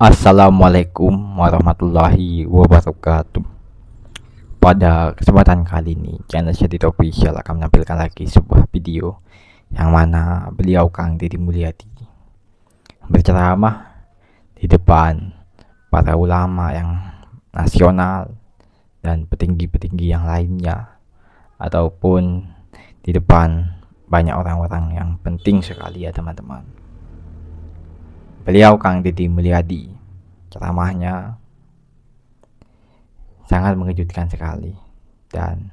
Assalamualaikum warahmatullahi wabarakatuh. Pada kesempatan kali ini, channel Syedid Official akan menampilkan lagi sebuah video yang mana beliau Kang Deddy Mulyadi berceramah di depan para ulama yang nasional dan petinggi-petinggi yang lainnya, ataupun di depan banyak orang-orang yang penting sekali ya teman-teman. Beliau Kang Deddy Mulyadi, ceramahnya sangat mengejutkan sekali dan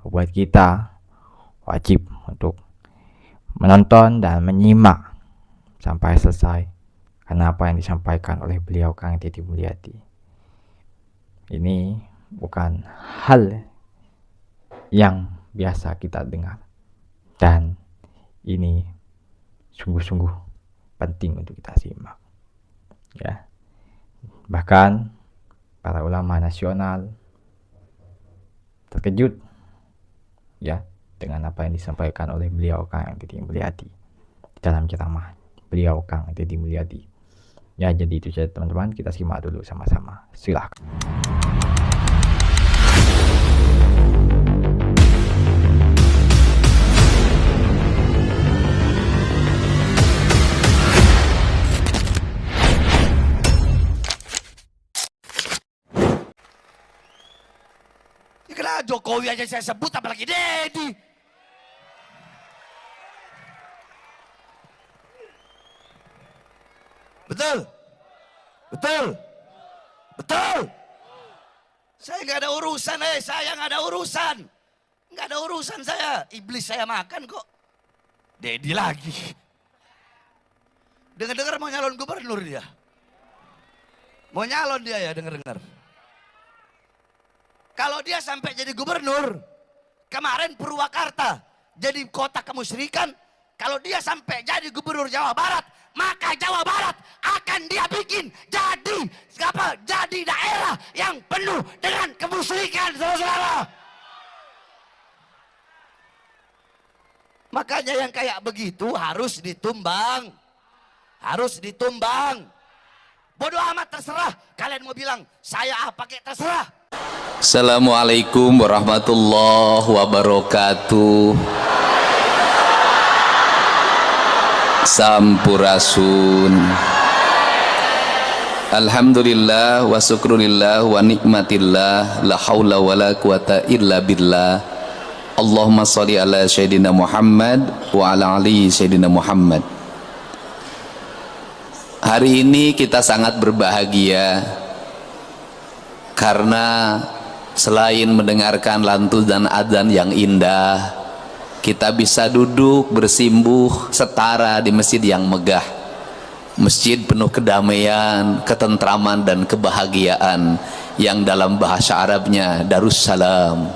membuat kita wajib untuk menonton dan menyimak sampai selesai, karena apa yang disampaikan oleh beliau Kang Deddy Mulyadi ini bukan hal yang biasa kita dengar, dan ini sungguh-sungguh penting untuk kita simak ya. Bahkan para ulama nasional terkejut ya dengan apa yang disampaikan oleh beliau Kang Deddy Mulyadi dalam ceramah beliau Kang Deddy Mulyadi ya. Jadi itu saja teman-teman, kita simak dulu sama-sama, silakan. Kenapa Jokowi aja saya sebut, apalagi Deddy? Betul? Betul? Betul? Saya nggak ada urusan, saya nggak ada urusan. Nggak ada urusan saya. Iblis saya makan kok. Deddy lagi. Dengar-dengar mau nyalon gubernur dia. Mau nyalon dia ya, dengar-dengar. Kalau dia sampai jadi gubernur, kemarin Purwakarta jadi kota kemusyrikan. Kalau dia sampai jadi gubernur Jawa Barat, maka Jawa Barat akan dia bikin jadi apa? Jadi daerah yang penuh dengan kemusyrikan, saudara-saudara. Makanya yang kayak begitu harus ditumbang. Harus ditumbang. Bodoh amat, terserah. Kalian mau bilang saya apa kayak terserah. Assalamualaikum warahmatullahi wabarakatuh. Sampurasun. Alhamdulillah wa syukrulillah wa nikmatillah, la haula wa la quwata illa billah. Allahumma sholli ala sayyidina Muhammad wa ala ali sayyidina Muhammad. Hari ini kita sangat berbahagia karena selain mendengarkan lantunan dan adzan yang indah, kita bisa duduk bersimbuh setara di masjid yang megah, masjid penuh kedamaian, ketentraman dan kebahagiaan yang dalam bahasa Arabnya Darussalam.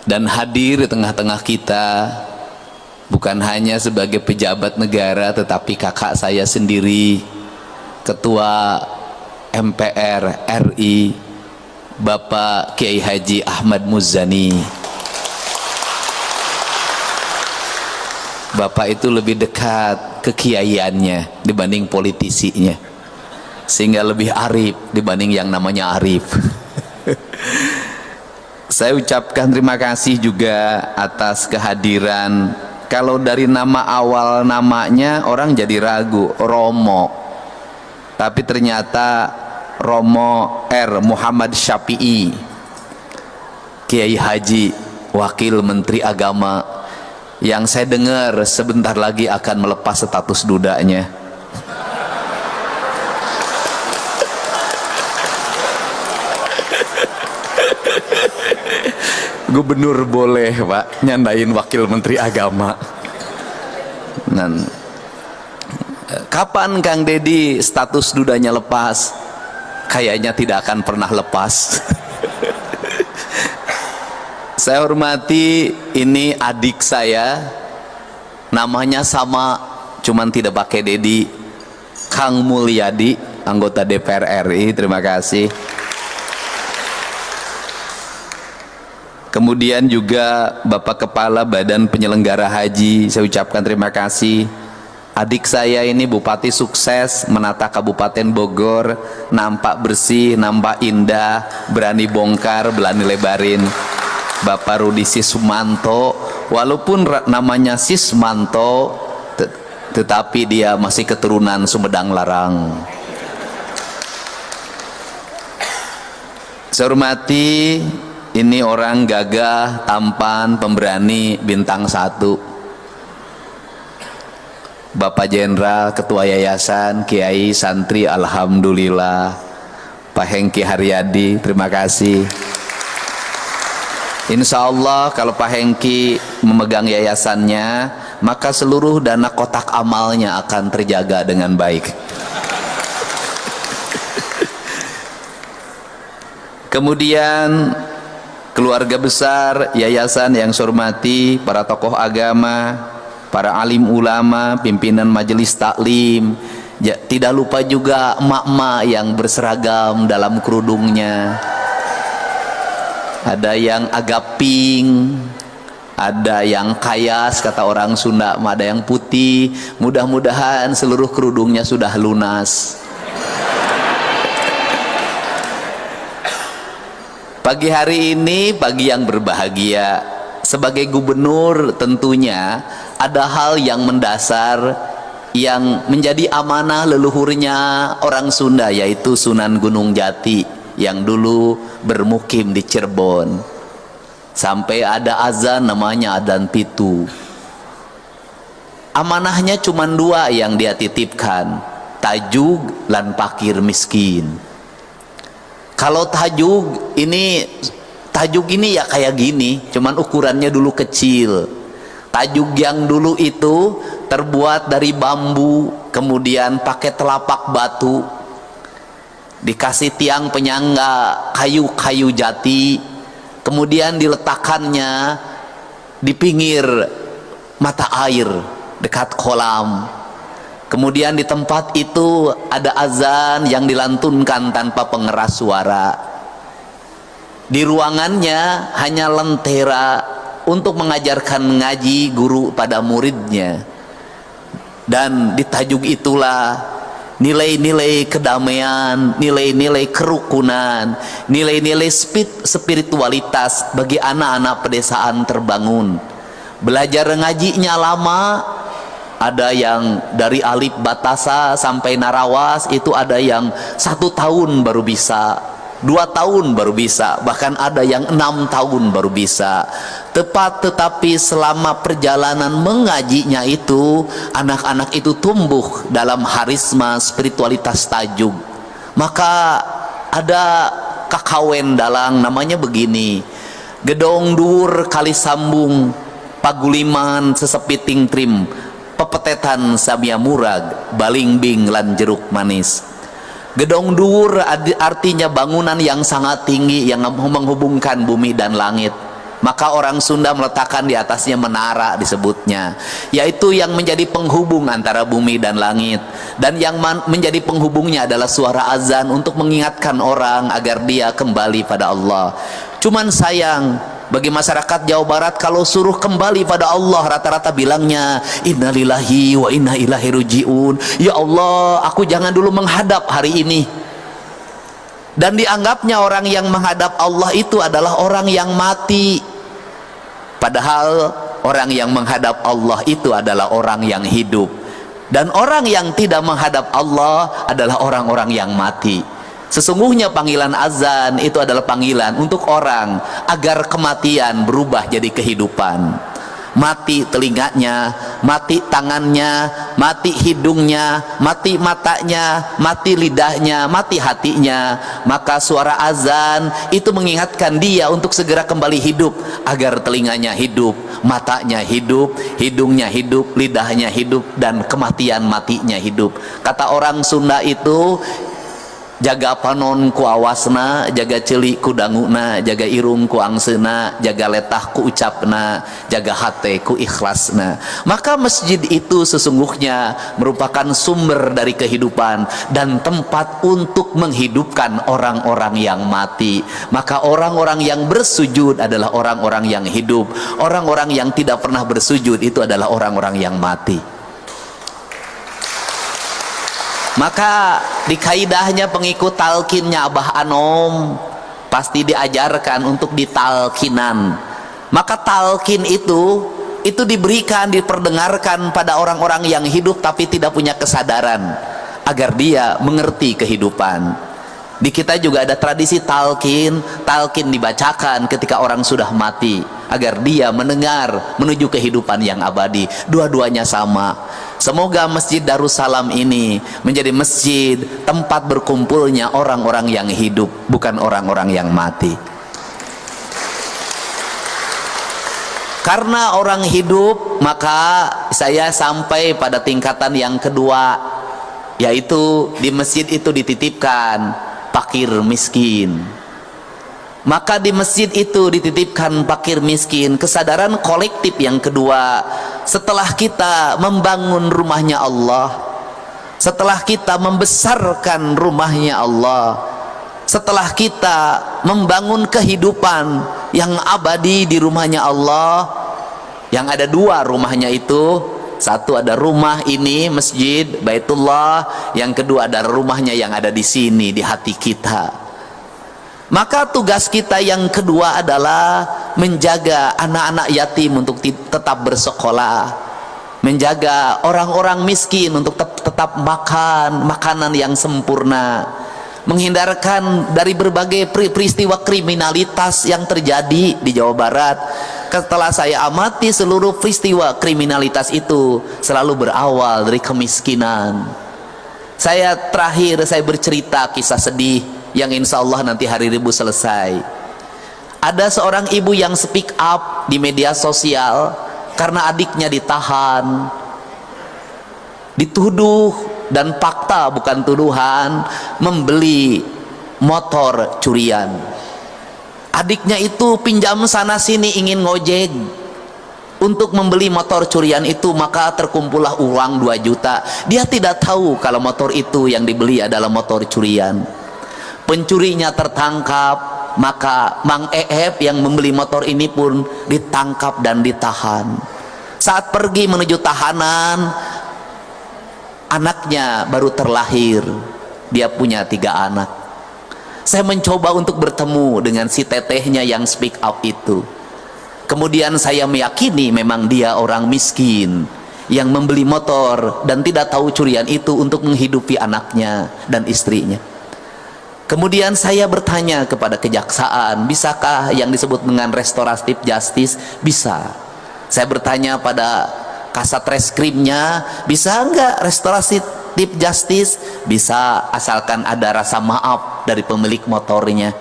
Dan hadir di tengah-tengah kita bukan hanya sebagai pejabat negara, tetapi kakak saya sendiri, Ketua MPR RI, Bapak Kiai Haji Ahmad Muzani. Bapak itu lebih dekat kekiaiannya dibanding politisinya, sehingga lebih arif dibanding yang namanya Arif. Saya ucapkan terima kasih juga atas kehadiran. Kalau dari nama awal namanya orang jadi ragu, Romo, tapi ternyata Romo R. Muhammad Syafi'i, Kiai Haji, Wakil Menteri Agama, yang saya dengar sebentar lagi akan melepas status dudanya. Gubernur boleh Pak nyandain Wakil Menteri Agama. Dan kapan Kang Deddy status dudanya lepas? Kayaknya tidak akan pernah lepas. Saya hormati, ini adik saya, namanya sama, cuman tidak pakai Deddy, Kang Mulyadi, anggota DPR RI. Terima kasih. Kemudian juga Bapak Kepala Badan Penyelenggara Haji, saya ucapkan terima kasih Adik saya ini bupati sukses menata Kabupaten Bogor, nampak bersih, nampak indah, berani bongkar, berani lebarin. Bapak Rudi Sismanto, walaupun namanya Sismanto, tetapi dia masih keturunan Sumedang Larang. Saya hormati, ini orang gagah, tampan, pemberani, bintang 1. Bapak Jenderal, Ketua Yayasan, Kiai, Santri, Alhamdulillah. Pak Hengki Haryadi, terima kasih. Insya Allah kalau Pak Hengki memegang yayasannya, maka seluruh dana kotak amalnya akan terjaga dengan baik. Kemudian keluarga besar yayasan yang saya hormati, para tokoh agama, para alim ulama, pimpinan majelis taklim, tidak lupa juga emak-emak yang berseragam dalam kerudungnya. Ada yang agak pink, ada yang kayas kata orang Sunda, ada yang putih. Mudah-mudahan seluruh kerudungnya sudah lunas. Pagi hari ini pagi yang berbahagia. Sebagai gubernur tentunya ada hal yang mendasar yang menjadi amanah leluhurnya orang Sunda, yaitu Sunan Gunung Jati yang dulu bermukim di Cirebon. Sampai ada azan namanya adzan pitu. Amanahnya cuma 2 yang dia titipkan, tajug lan pakir miskin. Kalau tajug ini ya kayak gini, cuman ukurannya dulu kecil. Tajuk yang dulu itu terbuat dari bambu, kemudian pakai telapak batu, dikasih tiang penyangga kayu-kayu jati, kemudian diletakkannya di pinggir mata air dekat kolam. Kemudian di tempat itu ada azan yang dilantunkan tanpa pengeras suara. Di ruangannya hanya lentera untuk mengajarkan ngaji guru pada muridnya. Dan di tajuk itulah nilai-nilai kedamaian, nilai-nilai kerukunan, nilai-nilai spiritualitas bagi anak-anak pedesaan terbangun. Belajar ngajinya lama, ada yang dari alif batasa sampai narawas, itu ada yang 1 tahun baru bisa, 2 tahun baru bisa, bahkan ada yang 6 tahun baru bisa. Tetapi selama perjalanan mengajinya itu, anak-anak itu tumbuh dalam harisma spiritualitas tajuk. Maka ada kakawen dalang namanya begini, gedong dur kali sambung paguliman sesepiting trim, pepetetan sabia murag, balingbing lan jeruk manis. Gedong dur artinya bangunan yang sangat tinggi yang menghubungkan bumi dan langit. Maka orang Sunda meletakkan di atasnya menara disebutnya, yaitu yang menjadi penghubung antara bumi dan langit. Dan yang menjadi penghubungnya adalah suara azan untuk mengingatkan orang agar dia kembali pada Allah. Cuman sayang, bagi masyarakat Jawa Barat kalau suruh kembali pada Allah, rata-rata bilangnya innalillahi wa inna ilaihi rajiun. Ya Allah, aku jangan dulu menghadap hari ini. Dan dianggapnya orang yang menghadap Allah itu adalah orang yang mati. Padahal orang yang menghadap Allah itu adalah orang yang hidup. Dan orang yang tidak menghadap Allah adalah orang-orang yang mati. Sesungguhnya panggilan azan itu adalah panggilan untuk orang agar kematian berubah jadi kehidupan. Mati telinganya, mati tangannya, mati hidungnya, mati matanya, mati lidahnya, mati hatinya. Maka suara azan itu mengingatkan dia untuk segera kembali hidup, agar telinganya hidup, matanya hidup, hidungnya hidup, lidahnya hidup, dan kematian matinya hidup. Kata orang Sunda itu, jaga panon ku awasna, jaga celi ku danguna, jaga irung ku angsena, jaga letah ku ucapna, jaga hate ku ikhlasna. Maka masjid itu sesungguhnya merupakan sumber dari kehidupan dan tempat untuk menghidupkan orang-orang yang mati. Maka orang-orang yang bersujud adalah orang-orang yang hidup. Orang-orang yang tidak pernah bersujud itu adalah orang-orang yang mati. Maka di kaidahnya pengikut talkinnya Abah Anom pasti diajarkan untuk ditalkinan. Maka talkin itu diberikan, diperdengarkan pada orang-orang yang hidup tapi tidak punya kesadaran, agar dia mengerti kehidupan. Di kita juga ada tradisi talkin dibacakan ketika orang sudah mati, agar dia mendengar menuju kehidupan yang abadi. Dua-duanya sama. Semoga Masjid Darussalam ini menjadi masjid tempat berkumpulnya orang-orang yang hidup, bukan orang-orang yang mati. Karena orang hidup, maka saya sampai pada tingkatan yang kedua, yaitu di masjid itu dititipkan fakir miskin. Maka di masjid itu dititipkan fakir miskin. Kesadaran kolektif yang kedua, setelah kita membangun rumahnya Allah, setelah kita membesarkan rumahnya Allah, setelah kita membangun kehidupan yang abadi di rumahnya Allah, yang ada dua rumahnya itu. Satu ada rumah ini, masjid, Baitullah. Yang kedua ada rumahnya yang ada di sini, di hati kita. Maka tugas kita yang kedua adalah menjaga anak-anak yatim untuk tetap bersekolah, menjaga orang-orang miskin untuk tetap makan makanan yang sempurna, menghindarkan dari berbagai peristiwa kriminalitas yang terjadi di Jawa Barat. Setelah saya amati, seluruh peristiwa kriminalitas itu selalu berawal dari kemiskinan. Saya bercerita kisah sedih yang insya Allah nanti hari Rabu selesai. Ada seorang ibu yang speak up di media sosial karena adiknya ditahan, dituduh, dan fakta bukan tuduhan, membeli motor curian. Adiknya itu pinjam sana sini ingin ngojek untuk membeli motor curian itu, maka terkumpullah uang 2 juta. Dia tidak tahu kalau motor itu yang dibeli adalah motor curian. Pencurinya tertangkap, maka Mang Eheb yang membeli motor ini pun ditangkap dan ditahan. Saat pergi menuju tahanan, anaknya baru terlahir. Dia punya 3 anak. Saya mencoba untuk bertemu dengan si tetehnya yang speak up itu. Kemudian saya meyakini memang dia orang miskin yang membeli motor dan tidak tahu curian itu untuk menghidupi anaknya dan istrinya. Kemudian saya bertanya kepada kejaksaan, bisakah yang disebut dengan restoratif justice? Bisa. Saya bertanya pada kasat reskrimnya, bisa enggak restoratif justice? Bisa, asalkan ada rasa maaf dari pemilik motornya.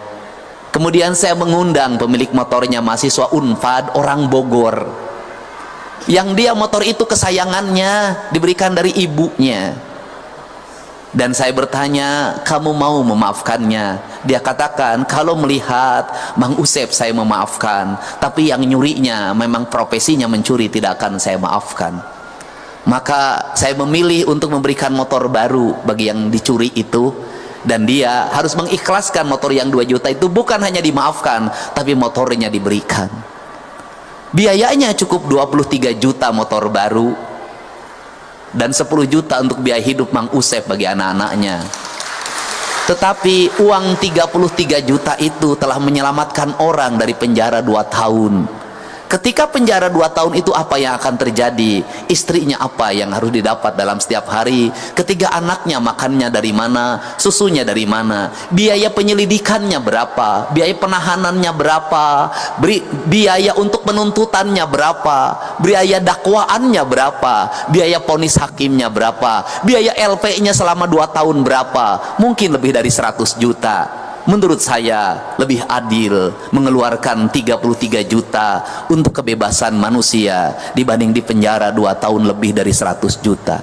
Kemudian saya mengundang pemilik motornya, mahasiswa Unpad, orang Bogor, yang dia motor itu kesayangannya, diberikan dari ibunya. Dan saya bertanya, kamu mau memaafkannya? Dia katakan, kalau melihat Bang Usep saya memaafkan, tapi yang nyurinya memang profesinya mencuri, tidak akan saya maafkan. Maka saya memilih untuk memberikan motor baru bagi yang dicuri itu, dan dia harus mengikhlaskan motor yang 2 juta itu, bukan hanya dimaafkan tapi motornya diberikan. Biayanya cukup 23 juta motor baru dan 10 juta untuk biaya hidup Mang Usep bagi anak-anaknya. Tetapi uang 33 juta itu telah menyelamatkan orang dari penjara 2 tahun. Ketika penjara 2 tahun itu apa yang akan terjadi? Istrinya apa yang harus didapat dalam setiap hari? Ketiga anaknya makannya dari mana? Susunya dari mana? Biaya penyelidikannya berapa? Biaya penahanannya berapa? Biaya untuk penuntutannya berapa? Biaya dakwaannya berapa? Biaya vonis hakimnya berapa? Biaya LP-nya selama 2 tahun berapa? Mungkin lebih dari 100 juta. Menurut saya lebih adil mengeluarkan 33 juta untuk kebebasan manusia dibanding di penjara 2 tahun lebih dari 100 juta.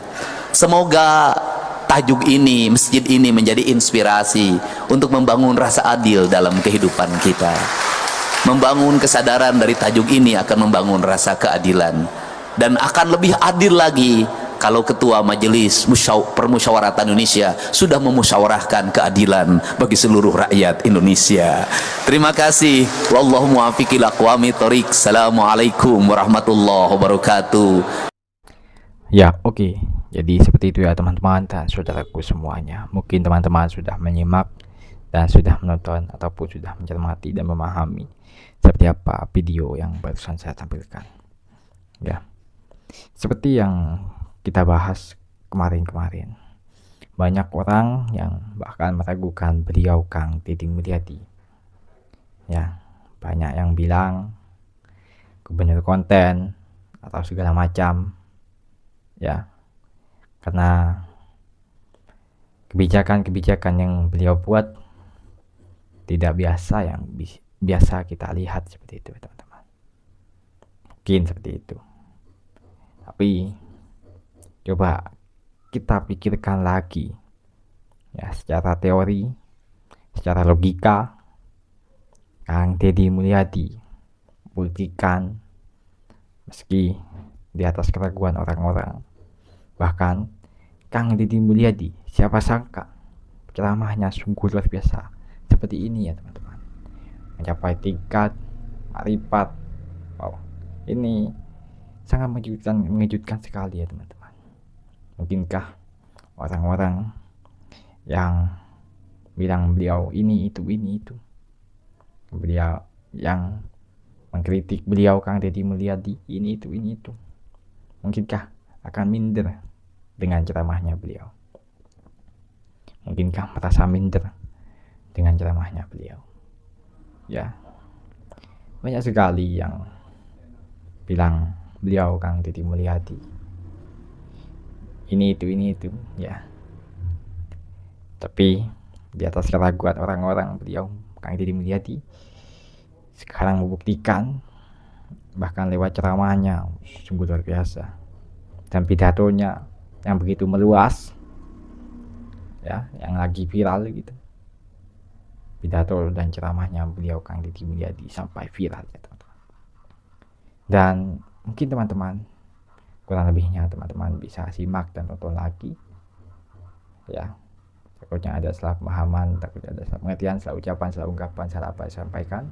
Semoga tajuk ini, masjid ini menjadi inspirasi untuk membangun rasa adil dalam kehidupan kita. Membangun kesadaran dari tajuk ini akan membangun rasa keadilan, dan akan lebih adil lagi kalau Ketua Majelis Permusyawaratan Indonesia sudah memusyawarahkan keadilan bagi seluruh rakyat Indonesia. Terima kasih. Wallahu muwaffiq ila aqwamit thoriq. Assalamualaikum warahmatullahi wabarakatuh. Ya, oke. Jadi seperti itu ya teman-teman dan saudaraku semuanya. Mungkin teman-teman sudah menyimak dan sudah menonton ataupun sudah mencermati dan memahami seperti apa video yang barusan saya tampilkan. Ya, seperti yang kita bahas kemarin-kemarin, banyak orang yang bahkan meragukan beliau Kang Deddy Mulyadi. Ya, banyak yang bilang gubernur konten atau segala macam. Ya, karena kebijakan-kebijakan yang beliau buat tidak biasa yang biasa kita lihat seperti itu teman-teman. Mungkin seperti itu. Tapi coba kita pikirkan lagi ya, secara teori, secara logika, Kang Deddy Mulyadi buktikan meski di atas keraguan orang-orang. Bahkan Kang Deddy Mulyadi, siapa sangka ceramahnya sungguh luar biasa seperti ini ya teman-teman, mencapai tingkat marifat. Wow, ini sangat mengejutkan sekali ya teman-teman. Mungkinkah orang-orang yang bilang beliau ini itu, beliau yang mengkritik beliau Kang Deddy Mulyadi ini itu, mungkinkah akan minder dengan ceramahnya beliau? Mungkinkah merasa minder dengan ceramahnya beliau? Ya, banyak sekali yang bilang beliau Kang Deddy Mulyadi ini itu ya. Tapi di atas keraguan orang-orang, beliau Kang Deddy Mulyadi sekarang membuktikan, bahkan lewat ceramahnya sungguh luar biasa, dan pidatonya yang begitu meluas ya, yang lagi viral gitu. Pidato dan ceramahnya beliau Kang Deddy Mulyadi sampai viral ya teman-teman. Dan mungkin teman-teman kurang lebihnya teman-teman bisa simak dan tonton lagi ya. Takutnya ada salah pemahaman, takutnya ada salah pengertian, salah ucapan, salah ungkapan, salah apa yang saya sampaikan,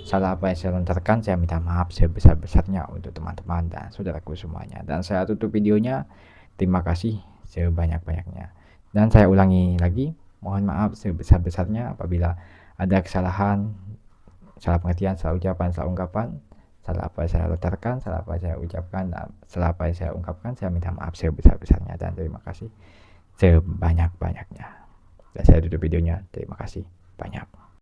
salah apa yang saya lontarkan. Saya minta maaf sebesar-besarnya untuk teman-teman dan saudaraku semuanya. Dan saya tutup videonya. Terima kasih sebanyak-banyaknya. Dan saya ulangi lagi, mohon maaf sebesar-besarnya apabila ada kesalahan, salah pengertian, salah ucapan, salah ungkapan, salah apa yang saya lontarkan, salah apa yang saya ucapkan, dan salah apa yang saya ungkapkan. Saya minta maaf sebesar-besarnya dan terima kasih sebanyak-banyaknya. Dan saya tutup videonya. Terima kasih banyak.